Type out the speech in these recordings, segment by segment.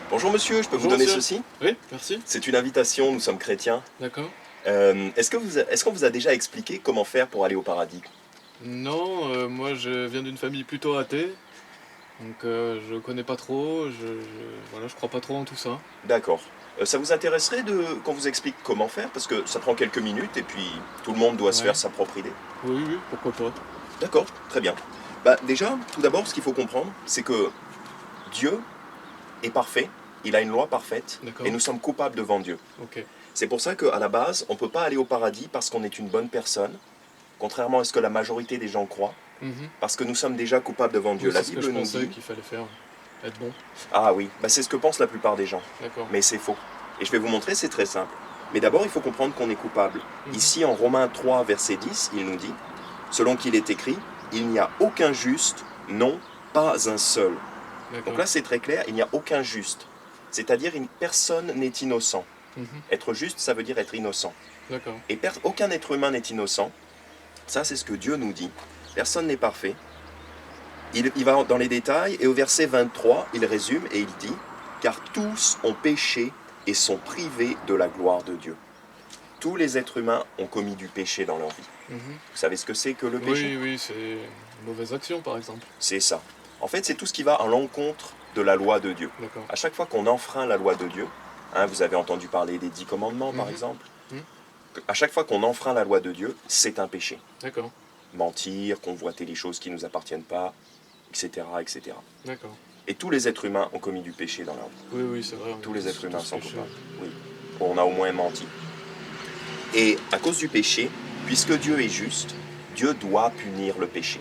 Bonjour monsieur, je peux vous Bonjour donner monsieur. ceci? Oui, merci. C'est une invitation, nous sommes chrétiens. D'accord. Est-ce qu'on vous a déjà expliqué comment faire pour aller au paradis? Non, moi je viens d'une famille plutôt athée, donc je connais pas trop, voilà, je crois pas trop en tout ça. D'accord. Ça vous intéresserait qu'on vous explique comment faire? Parce que ça prend quelques minutes et puis tout le monde doit se faire Ouais. sa propre idée. Oui, oui, pourquoi pas. D'accord, très bien. Bah, déjà, tout d'abord, ce qu'il faut comprendre, c'est que Dieu est parfait, il a une loi parfaite et D'accord. nous sommes coupables devant Dieu. Ok. C'est pour ça qu'à la base, on ne peut pas aller au paradis parce qu'on est une bonne personne, contrairement à ce que la majorité des gens croient, Mhm. parce que nous sommes déjà coupables devant Dieu. Oui, La c'est ce que Bible je nous pensais dit. qu'il fallait faire. Être bon. Ah oui, bah c'est ce que pensent la plupart des gens. D'accord. Mais c'est faux. Et je vais vous montrer, c'est très simple. Mais d'abord, il faut comprendre qu'on est coupable. Mhm. Ici, en Romains 3, verset 10, il nous dit, selon qu'il est écrit, il n'y a aucun juste, non, pas un seul. Donc D'accord. là, c'est très clair, il n'y a aucun juste. C'est-à-dire, personne n'est innocent. Mhm. Être juste, ça veut dire être innocent. D'accord. Et aucun être humain n'est innocent. Ça, c'est ce que Dieu nous dit. Personne n'est parfait. Il va dans les détails et au verset 23, il résume et il dit « Car tous ont péché et sont privés de la gloire de Dieu. » Tous les êtres humains ont commis du péché dans leur vie. Mhm. Vous savez ce que c'est que le péché? Oui, oui, c'est une mauvaise action par exemple. C'est ça. En fait, c'est tout ce qui va à l'encontre de la loi de Dieu. D'accord. À chaque fois qu'on enfreint la loi de Dieu, vous avez entendu parler des 10 commandements par Mhm. exemple, Mhm. à chaque fois qu'on enfreint la loi de Dieu, c'est un péché. D'accord. Mentir, convoiter les choses qui ne nous appartiennent pas, etc., etc. D'accord. Et tous les êtres humains ont commis du péché dans leur vie. Oui, oui, c'est vrai, on Tous a les êtres humains tous sont péché. coupables. Oui. On a au moins menti. Et à cause du péché, puisque Dieu est juste, Dieu doit punir le péché.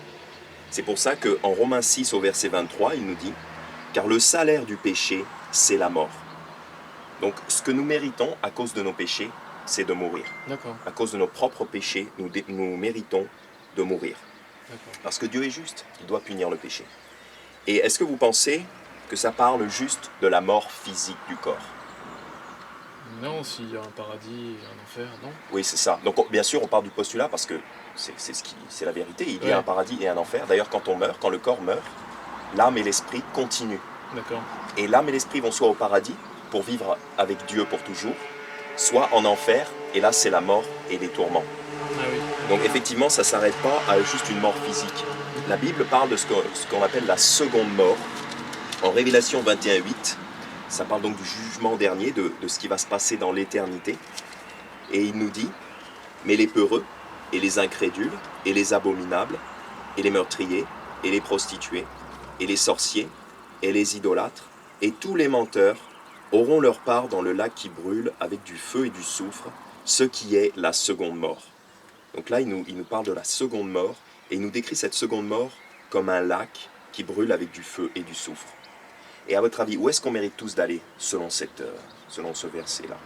C'est pour ça qu'en Romains 6 au verset 23, il nous dit « Car le salaire du péché, c'est la mort. » Donc ce que nous méritons à cause de nos péchés, c'est de mourir. D'accord. À cause de nos propres péchés, nous méritons de mourir. D'accord. Parce que Dieu est juste, il doit punir le péché. Et est-ce que vous pensez que ça parle juste de la mort physique du corps? Non, s'il y a un paradis et un enfer, non. Oui, c'est ça. Donc bien sûr, on part du postulat parce que c'est la vérité. Il y a Ouais. un paradis et un enfer. D'ailleurs, quand on meurt, quand le corps meurt, l'âme et l'esprit continuent. D'accord. Et l'âme et l'esprit vont soit au paradis pour vivre avec Dieu pour toujours, soit en enfer, et là c'est la mort et les tourments. Ah oui. Donc effectivement, ça ne s'arrête pas à juste une mort physique. La Bible parle de ce qu'on appelle la seconde mort. En Révélation 21:8, ça parle donc du jugement dernier, de ce qui va se passer dans l'éternité. Et il nous dit, mais les peureux, et les incrédules, et les abominables, et les meurtriers, et les prostituées, et les sorciers, et les idolâtres, et tous les menteurs auront leur part dans le lac qui brûle avec du feu et du soufre, ce qui est la seconde mort. Donc là, il nous parle de la seconde mort, et il nous décrit cette seconde mort comme un lac qui brûle avec du feu et du soufre. Et à votre avis, où est-ce qu'on mérite tous d'aller selon ce verset-là?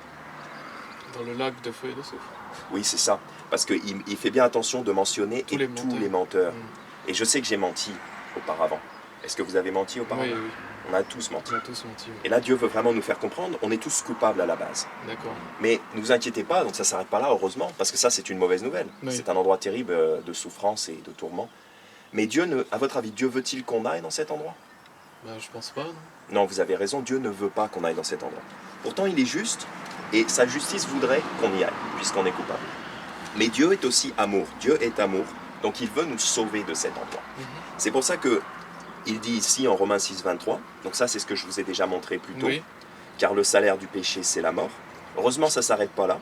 Dans le lac de feu et de soufre. Oui, c'est ça. Parce qu'il fait bien attention de mentionner Tous et les tous menteurs. les menteurs. Mm. Et je sais que j'ai menti auparavant. Est-ce que vous avez menti auparavant? Oui, oui, On a tous menti. on a tous menti. Oui. Et là, Dieu veut vraiment nous faire comprendre, on est tous coupables à la base. D'accord. Mais ne vous inquiétez pas, donc ça ne s'arrête pas là, heureusement, parce que ça, c'est une mauvaise nouvelle. Oui. C'est un endroit terrible de souffrance et de tourment. Mais à votre avis, Dieu veut-il qu'on aille dans cet endroit? Bah, je pense pas, non. Non, vous avez raison, Dieu ne veut pas qu'on aille dans cet endroit. Pourtant, il est juste, et sa justice voudrait qu'on y aille, puisqu'on est coupable. Mais Dieu est aussi amour. Dieu est amour, donc il veut nous sauver de cet endroit. C'est pour ça que il dit ici en Romains 6, 23, donc ça c'est ce que je vous ai déjà montré plus tôt, Oui. car le salaire du péché c'est la mort. Heureusement ça ne s'arrête pas là.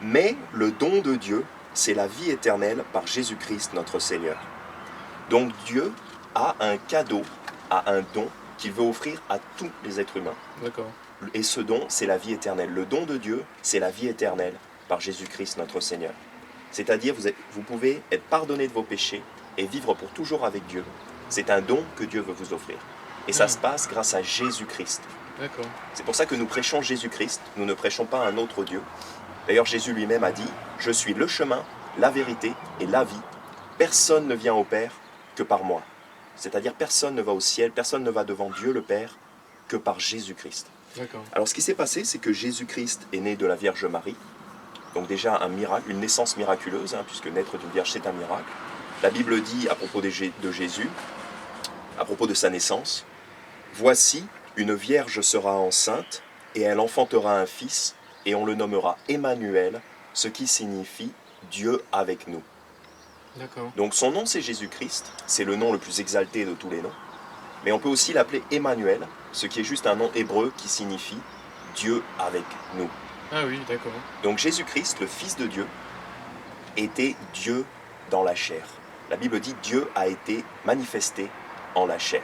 Mais le don de Dieu, c'est la vie éternelle par Jésus-Christ notre Seigneur. Donc Dieu a un cadeau, a un don qu'il veut offrir à tous les êtres humains. D'accord. Et ce don, c'est la vie éternelle. Le don de Dieu, c'est la vie éternelle par Jésus-Christ notre Seigneur. C'est-à-dire, vous pouvez être pardonné de vos péchés et vivre pour toujours avec Dieu. C'est un don que Dieu veut vous offrir. Et ça se passe grâce à Jésus-Christ. D'accord. C'est pour ça que nous prêchons Jésus-Christ, nous ne prêchons pas un autre Dieu. D'ailleurs, Jésus lui-même a dit « Je suis le chemin, la vérité et la vie. Personne ne vient au Père que par moi. » C'est-à-dire, personne ne va au ciel, personne ne va devant Dieu le Père que par Jésus-Christ. D'accord. Alors, ce qui s'est passé, c'est que Jésus-Christ est né de la Vierge Marie. Donc déjà, un miracle, une naissance miraculeuse, puisque naître d'une Vierge, c'est un miracle. La Bible dit à propos de Jésus, à propos de sa naissance, « Voici, Une vierge sera enceinte, et elle enfantera un fils, et on le nommera Emmanuel, ce qui signifie Dieu avec nous. D'accord. Donc son nom c'est Jésus-Christ, c'est le nom le plus exalté de tous les noms, mais on peut aussi l'appeler Emmanuel, ce qui est juste un nom hébreu qui signifie Dieu avec nous. Ah oui, d'accord. Donc Jésus-Christ, le Fils de Dieu, était Dieu dans la chair. La Bible dit Dieu a été manifesté en la chair.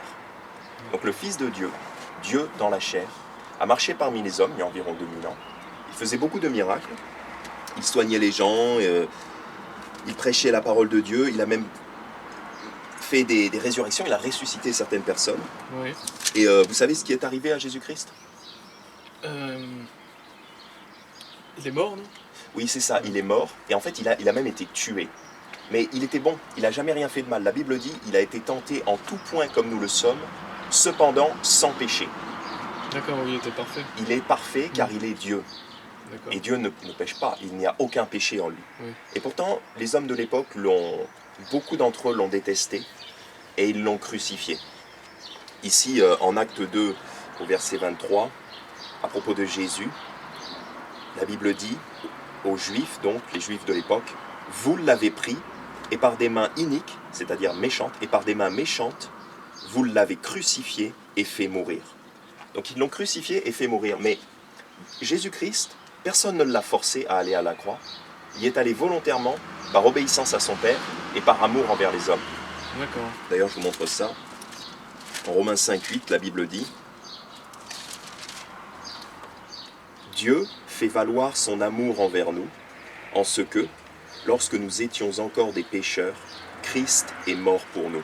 Donc le Fils de Dieu, Dieu dans la chair, a marché parmi les hommes il y a environ 2000 ans. Il faisait beaucoup de miracles, il soignait les gens, il prêchait la parole de Dieu, il a même fait des résurrections, il a ressuscité certaines personnes. Oui. Et vous savez ce qui est arrivé à Jésus-Christ? Il est mort, non? Oui, c'est ça, il est mort, et en fait il a même été tué. Mais il était bon, il n'a jamais rien fait de mal. La Bible dit, il a été tenté en tout point comme nous le sommes, cependant sans péché. D'accord, oui, il était parfait. Il est parfait car il est Dieu. D'accord. Et Dieu ne pêche pas, il n'y a aucun péché en lui. Oui. Et pourtant, les hommes de l'époque beaucoup d'entre eux l'ont détesté et ils l'ont crucifié. Ici, en Acte 2, au verset 23, à propos de Jésus, la Bible dit aux Juifs, donc les Juifs de l'époque, « Vous l'avez pris, et par des mains iniques, c'est-à-dire méchantes, et par des mains méchantes, vous l'avez crucifié et fait mourir. » Donc ils l'ont crucifié et fait mourir. Mais Jésus-Christ, personne ne l'a forcé à aller à la croix. Il y est allé volontairement, par obéissance à son Père et par amour envers les hommes. D'accord. D'ailleurs, je vous montre ça. En Romains 5,8, la Bible dit « Dieu fait valoir son amour envers nous, en ce que, lorsque nous étions encore des pécheurs, Christ est mort pour nous. »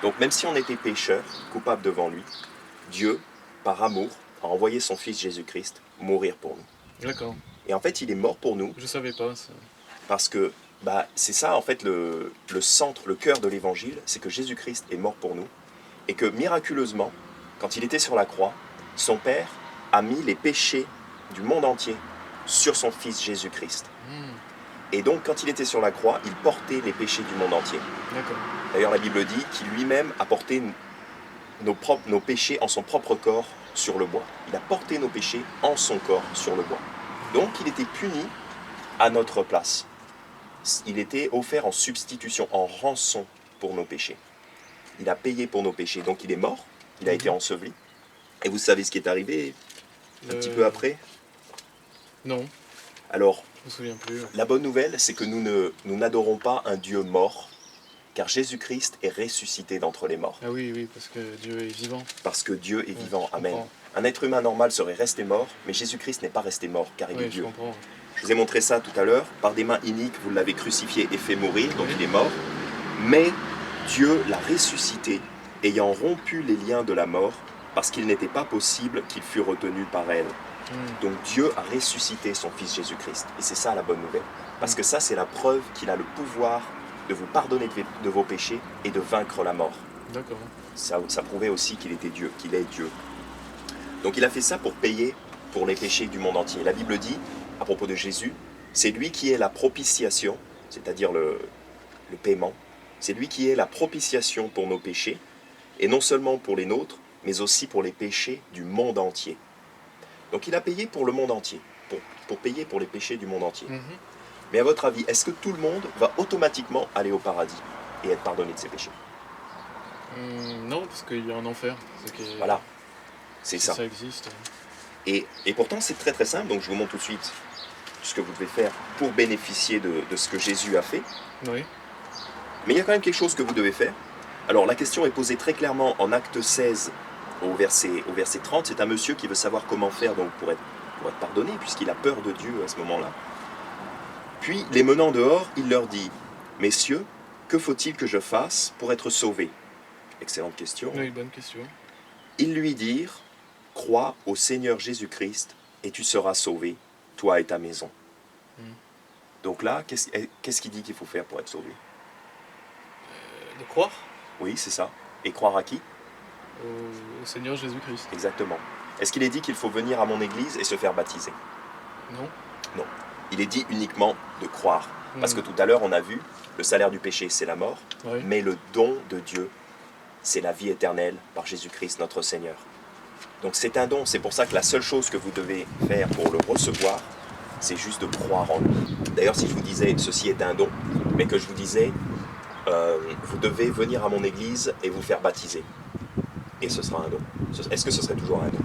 Donc même si on était pécheurs, coupables devant lui, Dieu, par amour, a envoyé son Fils Jésus-Christ mourir pour nous. D'accord. Et en fait, il est mort pour nous Je savais pas ça. parce que c'est ça en fait le centre, le cœur de l'évangile, c'est que Jésus-Christ est mort pour nous et que miraculeusement, quand il était sur la croix, son Père a mis les péchés du monde entier sur son Fils Jésus-Christ. Et donc quand il était sur la croix, il portait les péchés du monde entier. D'accord. D'ailleurs la Bible dit qu'il lui-même a porté nos péchés en son propre corps sur le bois. Il a porté nos péchés en son corps sur le bois. Donc il était puni à notre place. Il était offert en substitution, en rançon pour nos péchés. Il a payé pour nos péchés. Donc il est mort, il a été enseveli. Et vous savez ce qui est arrivé un petit peu après? Non, Alors, je me souviens plus. la bonne nouvelle, c'est que nous n'adorons pas un Dieu mort, car Jésus-Christ est ressuscité d'entre les morts. Ah oui, oui, parce que Dieu est vivant. Parce que Dieu est vivant. Je Amen. comprends. Un être humain normal serait resté mort, mais Jésus-Christ n'est pas resté mort, car il est Oui, je Dieu. comprends. Je vous ai montré ça tout à l'heure. Par des mains iniques, vous l'avez crucifié et fait mourir, donc il est mort. Mais Dieu l'a ressuscité, ayant rompu les liens de la mort, parce qu'il n'était pas possible qu'il fût retenu par elle. Donc Dieu a ressuscité son Fils Jésus-Christ. Et c'est ça la bonne nouvelle. Parce que ça, c'est la preuve qu'il a le pouvoir de vous pardonner de vos péchés et de vaincre la mort. D'accord. Ça prouvait aussi qu'il était Dieu, qu'il est Dieu. Donc il a fait ça pour payer pour les péchés du monde entier. La Bible dit, à propos de Jésus, c'est lui qui est la propitiation, c'est-à-dire le paiement. C'est lui qui est la propitiation pour nos péchés, et non seulement pour les nôtres, mais aussi pour les péchés du monde entier. Donc il a payé pour le monde entier, pour payer pour les péchés du monde entier. Mais à votre avis, est-ce que tout le monde va automatiquement aller au paradis et être pardonné de ses péchés? Non, parce qu'il y a un enfer. Voilà, c'est si ça. ça existe. Et pourtant, c'est très très simple, donc je vous montre tout de suite ce que vous devez faire pour bénéficier de ce que Jésus a fait. Oui. Mais il y a quand même quelque chose que vous devez faire. Alors la question est posée très clairement en Acte 16 au verset 30. C'est un monsieur qui veut savoir comment faire donc, pour être pardonné, puisqu'il a peur de Dieu à ce moment-là. Puis, les menant dehors, il leur dit « Messieurs, que faut-il que je fasse pour être sauvé ?» Excellente question. Oui, bonne question. Ils lui dirent « Crois au Seigneur Jésus-Christ et tu seras sauvé, toi et ta maison. » Donc là, qu'est-ce qu'il dit qu'il faut faire pour être sauvé? De croire Oui, c'est ça. Et croire à qui? au Seigneur Jésus-Christ. Exactement. Est-ce qu'il est dit qu'il faut venir à mon église et se faire baptiser? Non. Non. Il est dit uniquement de croire. Parce que tout à l'heure, on a vu, le salaire du péché, c'est la mort, Oui. mais le don de Dieu, c'est la vie éternelle par Jésus-Christ notre Seigneur. Donc c'est un don, c'est pour ça que la seule chose que vous devez faire pour le recevoir, c'est juste de croire en lui. D'ailleurs, si je vous disais ceci est un don, mais que je vous disais vous devez venir à mon église et vous faire baptiser, et ce sera un don. Est-ce que ce serait toujours un don?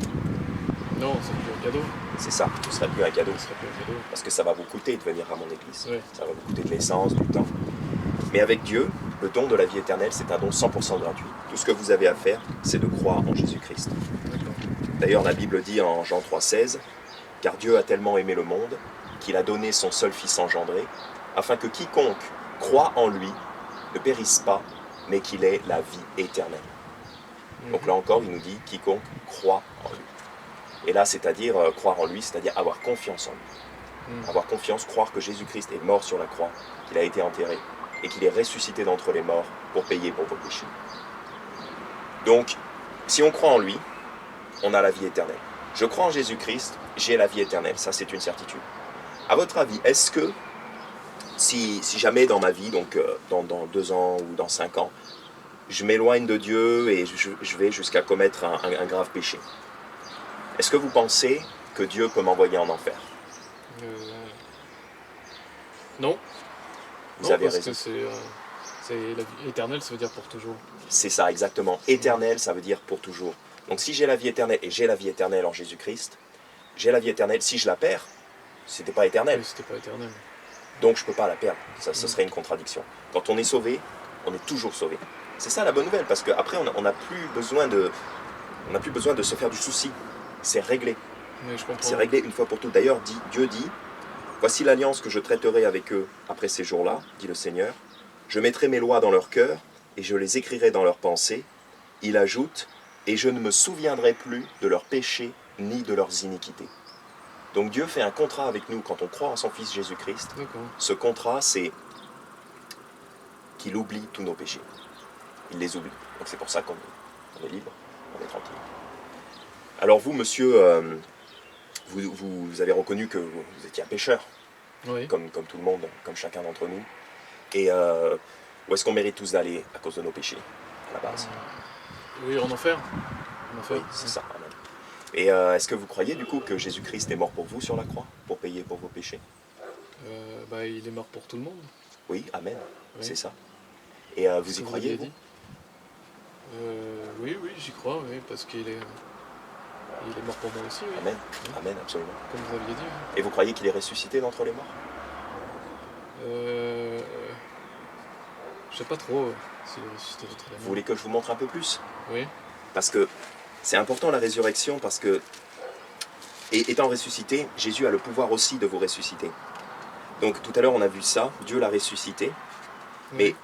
Non, c'est plus un cadeau. C'est ça, ce serait plus un cadeau. Ce serait plus un cadeau. Parce que ça va vous coûter de venir à mon église. Ouais. Ça va vous coûter de l'essence, du temps. Mais avec Dieu, le don de la vie éternelle, c'est un don 100% gratuit. Tout ce que vous avez à faire, c'est de croire en Jésus-Christ. D'accord. D'ailleurs, la Bible dit en Jean 3,16 « Car Dieu a tellement aimé le monde qu'il a donné son seul Fils engendré, afin que quiconque croit en lui ne périsse pas, mais qu'il ait la vie éternelle. » Donc là encore, il nous dit « quiconque croit en lui ». Et là, c'est-à-dire croire en lui, c'est-à-dire avoir confiance en lui. Avoir confiance, croire que Jésus-Christ est mort sur la croix, qu'il a été enterré, et qu'il est ressuscité d'entre les morts pour payer pour vos péchés. Donc, si on croit en lui, on a la vie éternelle. Je crois en Jésus-Christ, j'ai la vie éternelle, ça c'est une certitude. À votre avis, est-ce que, si jamais dans ma vie, donc dans 2 ans ou dans 5 ans, je m'éloigne de Dieu et je vais jusqu'à commettre un grave péché, est-ce que vous pensez que Dieu peut m'envoyer en enfer? Non. Vous avez parce raison. que c'est la vie éternelle, ça veut dire pour toujours. C'est ça, exactement. Éternel, ça veut dire pour toujours. Donc si j'ai la vie éternelle, et j'ai la vie éternelle en Jésus-Christ, j'ai la vie éternelle. Si je la perds, c'était pas éternel. Oui, c'était pas éternel. Donc je peux pas la perdre. Ça, ce serait une contradiction. Quand on est sauvé, on est toujours sauvé. C'est ça la bonne nouvelle, parce qu'après, on n'a plus besoin de se faire du souci. C'est réglé. Mais je comprends. C'est réglé une fois pour toutes. D'ailleurs, Dieu dit, voici l'alliance que je traiterai avec eux après ces jours-là, dit le Seigneur. Je mettrai mes lois dans leur cœur et je les écrirai dans leurs pensées. Il ajoute, et je ne me souviendrai plus de leurs péchés ni de leurs iniquités. Donc Dieu fait un contrat avec nous quand on croit en son Fils Jésus-Christ. D'accord. Ce contrat, c'est qu'il oublie tous nos péchés. Il les oublie. Donc c'est pour ça qu'on est libre, on est tranquille. Alors vous, monsieur, vous avez reconnu que vous étiez un pécheur, Oui. comme tout le monde, comme chacun d'entre nous. Et où est-ce qu'on mérite tous d'aller à cause de nos péchés, à la base? Oui, en enfer. En enfer. Oui, c'est ça. Amen. Et est-ce que vous croyez du coup que Jésus-Christ est mort pour vous sur la croix, pour payer pour vos péchés? Il est mort pour tout le monde. Oui, amen, Oui. c'est ça. Et vous y Comme croyez, l'aviez vous? dit. Oui, j'y crois, oui, parce qu'il est mort pour moi aussi, oui. Amen, amen, absolument. Comme vous aviez dit. Oui. Et vous croyez qu'il est ressuscité d'entre les morts? Je sais pas trop s'il est ressuscité d'entre les Vous morts. voulez que je vous montre un peu plus? Oui. Parce que c'est important la résurrection, parce que, et étant ressuscité, Jésus a le pouvoir aussi de vous ressusciter. Donc tout à l'heure on a vu ça, Dieu l'a ressuscité, mais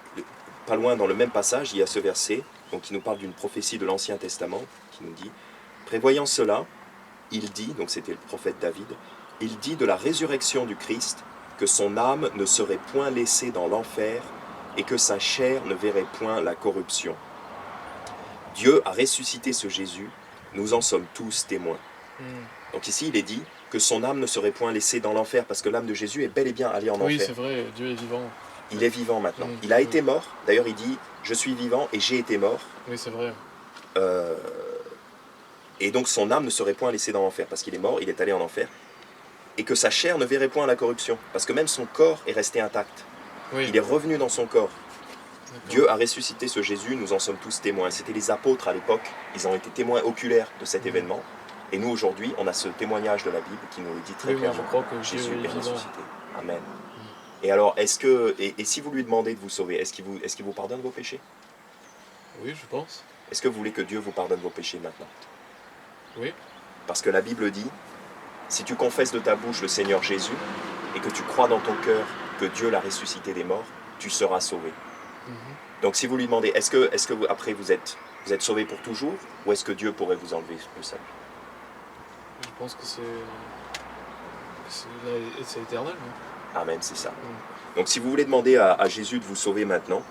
pas loin dans le même passage, il y a ce verset donc, qui nous parle d'une prophétie de l'Ancien Testament, qui nous dit, prévoyant cela, il dit, donc c'était le prophète David, il dit de la résurrection du Christ, que son âme ne serait point laissée dans l'enfer, et que sa chair ne verrait point la corruption. Dieu a ressuscité ce Jésus, nous en sommes tous témoins. Donc ici, il est dit que son âme ne serait point laissée dans l'enfer, parce que l'âme de Jésus est bel et bien allée en Oui, enfer. c'est vrai, Dieu est vivant. Il est vivant maintenant. Mm. Il a été mort. D'ailleurs, il dit, je suis vivant et j'ai été mort. Oui, c'est vrai. Et donc son âme ne serait point laissée dans l'enfer, parce qu'il est mort, il est allé en enfer. Et que sa chair ne verrait point la corruption, parce que même son corps est resté intact. Oui. Il est revenu dans son corps. D'accord. Dieu a ressuscité ce Jésus, nous en sommes tous témoins. C'était les apôtres à l'époque, ils ont été témoins oculaires de cet événement. Et nous aujourd'hui, on a ce témoignage de la Bible qui nous le dit très Oui, moi, clairement. je crois que Dieu Jésus est est vivant. ressuscité. Amen. Et alors, est-ce que, et si vous lui demandez de vous sauver, est-ce qu'il vous pardonne vos péchés? Oui, je pense. Est-ce que vous voulez que Dieu vous pardonne vos péchés maintenant? Oui. Parce que la Bible dit, si tu confesses de ta bouche le Seigneur Jésus et que tu crois dans ton cœur que Dieu l'a ressuscité des morts, tu seras sauvé. Donc si vous lui demandez, est-ce que vous, après vous êtes sauvé pour toujours, ou est-ce que Dieu pourrait vous enlever le salut? Je pense que c'est éternel. Non? Amen, c'est ça. Donc si vous voulez demander à Jésus de vous sauver maintenant,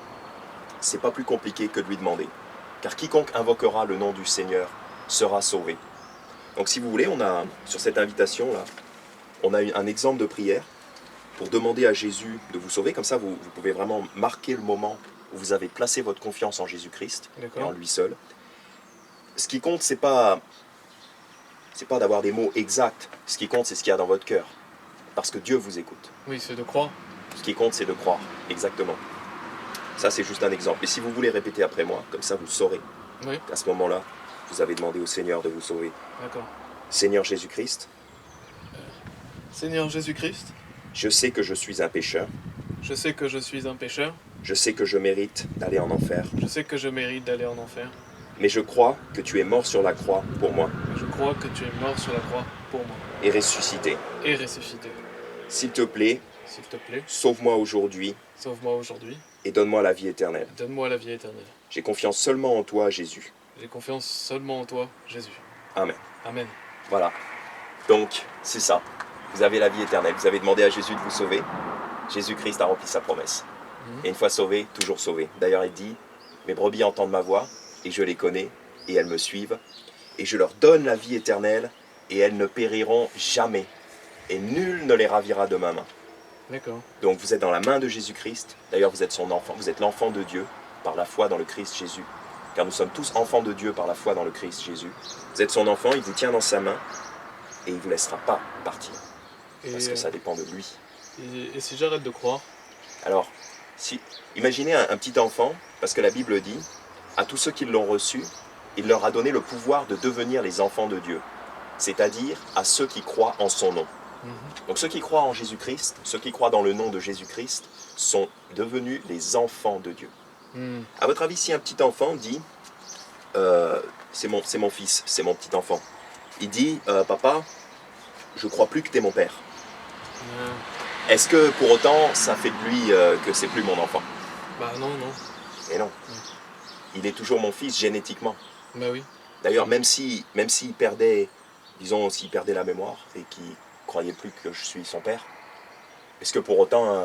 c'est pas plus compliqué que de lui demander. Car quiconque invoquera le nom du Seigneur sera sauvé. Donc si vous voulez, on a, sur cette invitation-là, on a un exemple de prière pour demander à Jésus de vous sauver. Comme ça, vous pouvez vraiment marquer le moment où vous avez placé votre confiance en Jésus-Christ et en lui seul. Ce qui compte, c'est pas c'est pas d'avoir des mots exacts. Ce qui compte, c'est ce qu'il y a dans votre cœur. Parce que Dieu vous écoute. Oui, c'est de croire. Ce qui compte, c'est de croire. Exactement. Ça, c'est juste un exemple. Et si vous voulez répéter après moi, comme ça, vous saurez Oui, qu'à ce moment-là, vous avez demandé au Seigneur de vous sauver. d'accord. Seigneur Jésus-Christ, Seigneur Jésus-Christ, je sais que je suis un pécheur. je sais que je suis un pécheur, Je sais que je mérite d'aller en enfer. je sais que je mérite d'aller en enfer, Mais je crois que tu es mort sur la croix pour moi mais je crois que tu es mort sur la croix pour moi et ressuscité. et ressuscité. S'il te plaît, S'il te plaît, sauve-moi aujourd'hui sauve-moi aujourd'hui, et donne-moi la vie éternelle. donne-moi la vie éternelle. J'ai confiance seulement en toi, Jésus. J'ai confiance seulement en toi, Jésus. Amen. Amen. Voilà. Donc, c'est ça. Vous avez la vie éternelle. Vous avez demandé à Jésus de vous sauver. Jésus-Christ a rempli sa promesse. Et une fois sauvé, toujours sauvé. D'ailleurs, il dit, mes brebis entendent ma voix, et je les connais, et elles me suivent. Et je leur donne la vie éternelle, et elles ne périront jamais. Et nul ne les ravira de ma main. D'accord. Donc vous êtes dans la main de Jésus-Christ. D'ailleurs, vous êtes son enfant. Vous êtes l'enfant de Dieu par la foi dans le Christ Jésus. Car nous sommes tous enfants de Dieu par la foi dans le Christ Jésus. Vous êtes son enfant, il vous tient dans sa main, et il ne vous laissera pas partir. Parce que ça dépend de lui. Et si j'arrête de croire, Alors, imaginez un petit enfant, parce que la Bible dit, à tous ceux qui l'ont reçu, il leur a donné le pouvoir de devenir les enfants de Dieu, c'est-à-dire à ceux qui croient en son nom. Donc ceux qui croient en Jésus-Christ, ceux qui croient dans le nom de Jésus-Christ, sont devenus les enfants de Dieu. À votre avis, si un petit enfant dit, c'est mon fils, c'est mon petit enfant, il dit, papa, je crois plus que tu es mon père. Est-ce que pour autant, ça fait de lui que c'est plus mon enfant? bah non, non. Et non. Il est toujours mon fils génétiquement. Bah oui. D'ailleurs, même s'il perdait, disons, s'il perdait la mémoire et qu'il croyait plus que je suis son père, est-ce que pour autant,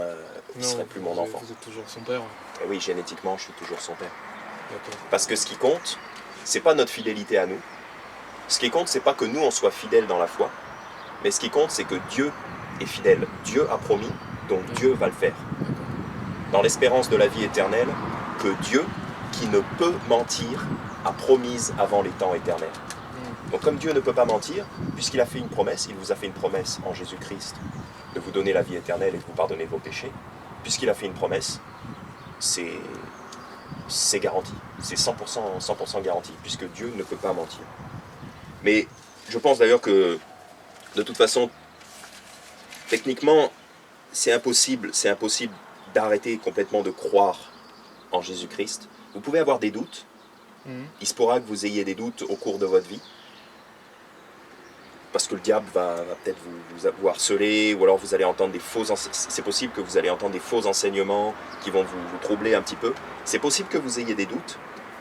il ne serait plus mon enfant? Vous êtes toujours son père. Et oui, génétiquement, je suis toujours son père. D'accord. Parce que ce qui compte, c'est pas notre fidélité à nous. Ce qui compte, c'est pas que nous, on soit fidèles dans la foi. Mais ce qui compte, c'est que Dieu est fidèle. Dieu a promis, donc Dieu va le faire. Dans l'espérance de la vie éternelle, que Dieu, qui ne peut mentir, a promise avant les temps éternels. Donc comme Dieu ne peut pas mentir, puisqu'il a fait une promesse, il vous a fait une promesse en Jésus-Christ de vous donner la vie éternelle et de vous pardonner vos péchés, puisqu'il a fait une promesse, c'est garanti. C'est 100% garanti, puisque Dieu ne peut pas mentir. Mais je pense d'ailleurs que, de toute façon, techniquement, c'est impossible d'arrêter complètement de croire en Jésus-Christ. Vous pouvez avoir des doutes. Il se pourra que vous ayez des doutes au cours de votre vie. Parce que le diable va peut-être vous harceler, ou alors vous allez entendre des faux c'est possible que vous allez entendre des faux enseignements qui vont vous troubler un petit peu. C'est possible que vous ayez des doutes,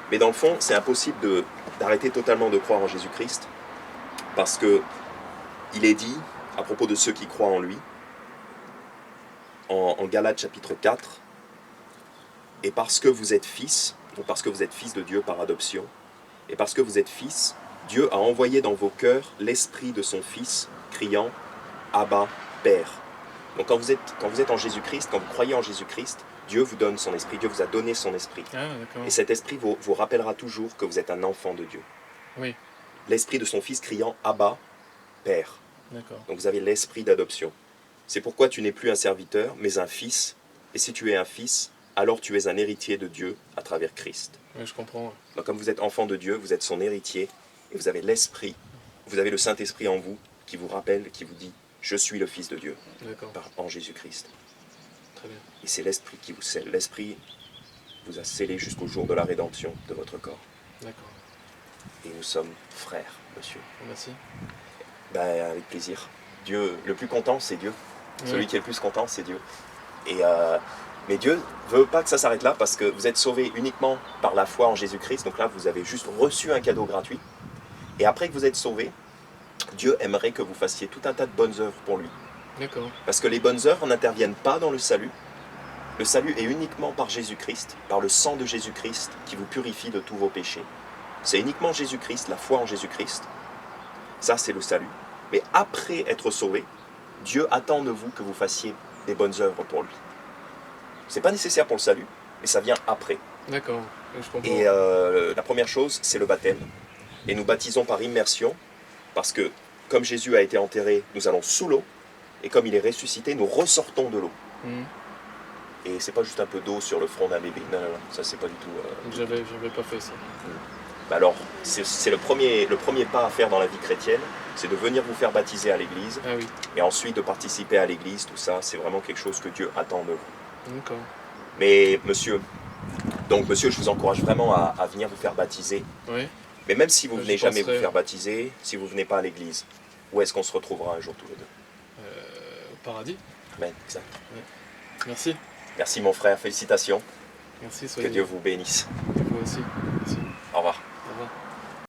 mais dans le fond, c'est impossible d'arrêter totalement de croire en Jésus-Christ, parce que il est dit, à propos de ceux qui croient en lui, en Galates chapitre 4, et parce que vous êtes fils, ou parce que vous êtes fils de Dieu par adoption, et parce que vous êtes fils, Dieu a envoyé dans vos cœurs l'esprit de son Fils, criant « Abba, Père ». Donc quand vous êtes en Jésus-Christ, quand vous croyez en Jésus-Christ, Dieu vous donne son esprit, Dieu vous a donné son esprit. Ah, d'accord. Et cet esprit vous rappellera toujours que vous êtes un enfant de Dieu. Oui, L'esprit de son Fils criant « Abba, Père ». d'accord. Donc vous avez l'esprit d'adoption. C'est pourquoi tu n'es plus un serviteur, mais un fils. Et si tu es un fils, alors tu es un héritier de Dieu à travers Christ. Oui, je comprends. Donc comme vous êtes enfant de Dieu, vous êtes son héritier, et vous avez l'esprit, vous avez le Saint-Esprit en vous, qui vous rappelle, qui vous dit « Je suis le Fils de Dieu D'accord, » en Jésus-Christ. très bien. Et c'est l'Esprit qui vous scelle. L'Esprit vous a scellé jusqu'au jour de la rédemption de votre corps. D'accord. Et nous sommes frères, monsieur. Merci. Ben, avec plaisir. Dieu, le plus content, c'est Dieu. Oui. Celui qui est le plus content, c'est Dieu. Mais Dieu ne veut pas que ça s'arrête là, parce que vous êtes sauvés uniquement par la foi en Jésus-Christ. Donc là, vous avez juste reçu un cadeau gratuit. Et après que vous êtes sauvés, Dieu aimerait que vous fassiez tout un tas de bonnes œuvres pour lui. D'accord. Parce que les bonnes œuvres n'interviennent pas dans le salut. Le salut est uniquement par Jésus-Christ, par le sang de Jésus-Christ qui vous purifie de tous vos péchés. C'est uniquement Jésus-Christ, la foi en Jésus-Christ. Ça, c'est le salut. Mais après être sauvé, Dieu attend de vous que vous fassiez des bonnes œuvres pour lui. Ce n'est pas nécessaire pour le salut, mais ça vient après. D'accord, je comprends. Et la première chose, c'est le baptême. Et nous baptisons par immersion. Parce que comme Jésus a été enterré, nous allons sous l'eau, et comme il est ressuscité, nous ressortons de l'eau. Mhm. Et c'est pas juste un peu d'eau sur le front d'un bébé. Non, non, non, ça c'est pas du tout. Donc j'avais pas fait ça. Bah alors, c'est le premier pas à faire dans la vie chrétienne, c'est de venir vous faire baptiser à l'église, Ah oui, et ensuite de participer à l'église, tout ça, c'est vraiment quelque chose que Dieu attend de vous. d'accord. Mais monsieur, je vous encourage vraiment à venir vous faire baptiser. Oui, Mais même si vous J'y venez jamais vous penserai. faire baptiser, si vous venez pas à l'église, où est-ce qu'on se retrouvera un jour tous les deux? au paradis. Amen, exact. Merci. Merci mon frère, félicitations, Merci, que soyez Dieu vous bénisse. vous aussi.